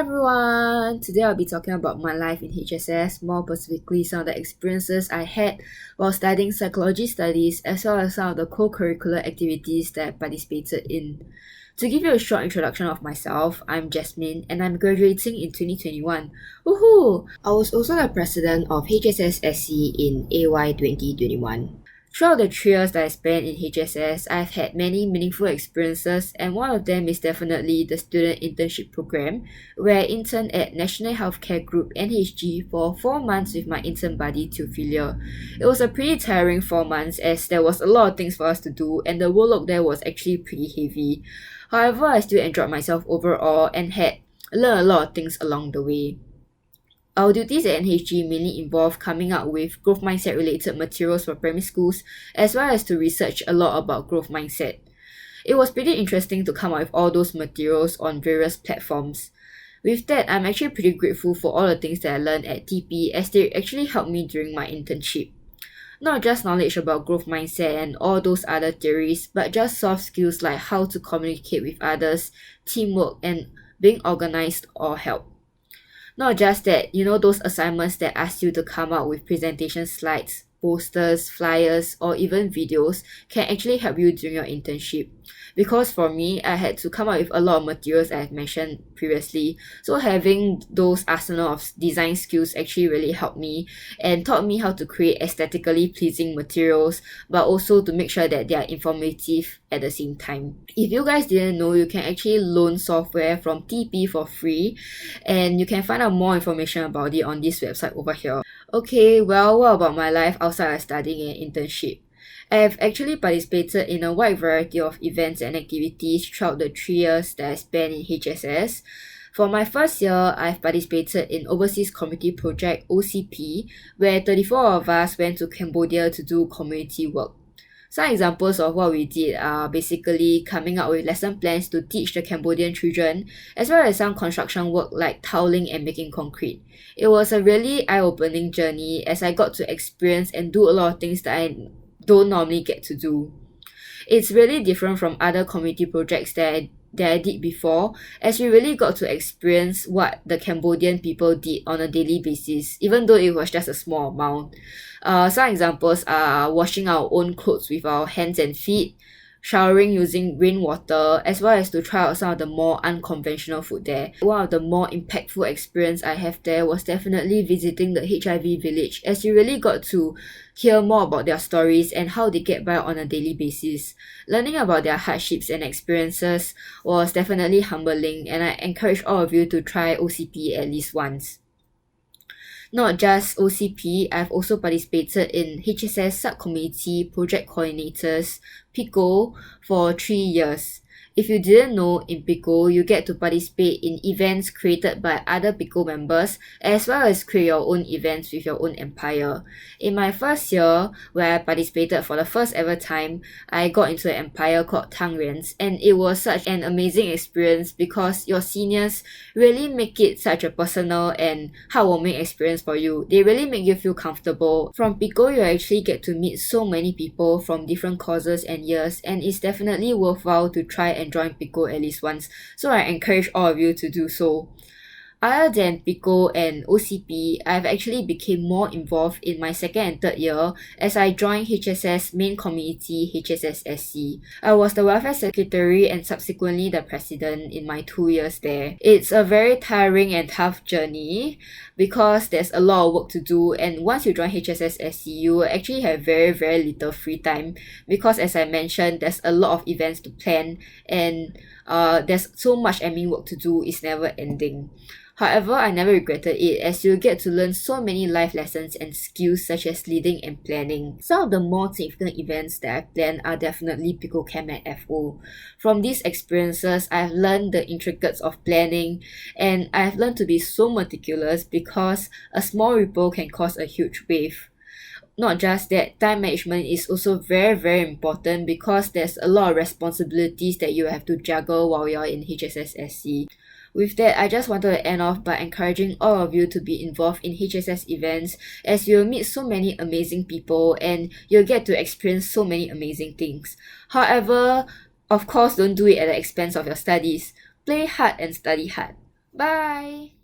everyone! Today I'll be talking about my life in HSS, more specifically some of the experiences I had while studying psychology studies, as well as some of the co-curricular activities that I participated in. To give you a short introduction of myself, I'm Jasmine and I'm graduating in 2021. Woohoo! I was also the president of HSS SC in AY 2021. Throughout the 3 years that I spent in HSS, I've had many meaningful experiences, and one of them is definitely the student internship program, where I interned at National Healthcare Group NHG for 4 months with my intern buddy Theophilia. It was a pretty tiring 4 months as there was a lot of things for us to do and the workload there was actually pretty heavy. However, I still enjoyed myself overall and had learned a lot of things along the way. Our duties at NHG mainly involve coming up with growth mindset related materials for primary schools, as well as to research a lot about growth mindset. It was pretty interesting to come up with all those materials on various platforms. With that, I'm actually pretty grateful for all the things that I learned at TP as they actually helped me during my internship. Not just knowledge about growth mindset and all those other theories, but just soft skills like how to communicate with others, teamwork, and being organized or help. Not just that, those assignments that ask you to come up with presentation slides, posters, flyers, or even videos can actually help you during your internship. Because for me, I had to come up with a lot of materials I have mentioned previously, so having those arsenal of design skills actually really helped me and taught me how to create aesthetically pleasing materials, but also to make sure that they are informative at the same time. If you guys didn't know, you can actually loan software from TP for free, and you can find out more information about it on this website over here. Okay, well, what about my life outside of studying and internship? I have actually participated in a wide variety of events and activities throughout the 3 years that I spent in HSS. For my first year, I've participated in Overseas Community Project OCP, where 34 of us went to Cambodia to do community work. Some examples of what we did are basically coming up with lesson plans to teach the Cambodian children, as well as some construction work like tiling and making concrete. It was a really eye-opening journey as I got to experience and do a lot of things that I don't normally get to do. It's really different from other community projects that I did before, as we really got to experience what the Cambodian people did on a daily basis, even though it was just a small amount. Some examples are washing our own clothes with our hands and feet, showering using rainwater, as well as to try out some of the more unconventional food there. One of the more impactful experience I have there was definitely visiting the HIV village, as you really got to hear more about their stories and how they get by on a daily basis. Learning about their hardships and experiences was definitely humbling, and I encourage all of you to try OCP at least once. Not just OCP, I've also participated in HSS Subcommittee Project Coordinators, PICO, for 3 years. If you didn't know, in PICO, you get to participate in events created by other PICO members, as well as create your own events with your own empire. In my first year, where I participated for the first ever time, I got into an empire called Tang Yuan's, and it was such an amazing experience because your seniors really make it such a personal and heartwarming experience for you. They really make you feel comfortable. From PICO, you actually get to meet so many people from different causes and years, and it's definitely worthwhile to try and join PICO at least once, so I encourage all of you to do so. Other than PICO and OCP, I've actually became more involved in my second and third year as I joined HSS main community HSS SC. I was the welfare secretary and subsequently the president in my 2 years there. It's a very tiring and tough journey because there's a lot of work to do, and once you join HSS SC, you will actually have very, very little free time because, as I mentioned, there's a lot of events to plan and there's so much admin work to do. It's never ending. However, I never regretted it as you get to learn so many life lessons and skills such as leading and planning. Some of the more significant events that I've planned are definitely PICO Camp at FO. From these experiences, I've learned the intricacies of planning, and I've learned to be so meticulous because a small ripple can cause a huge wave. Not just that, time management is also very, very important because there's a lot of responsibilities that you have to juggle while you're in HSS SC. With that, I just wanted to end off by encouraging all of you to be involved in HSS events as you'll meet so many amazing people and you'll get to experience so many amazing things. However, of course, don't do it at the expense of your studies. Play hard and study hard. Bye!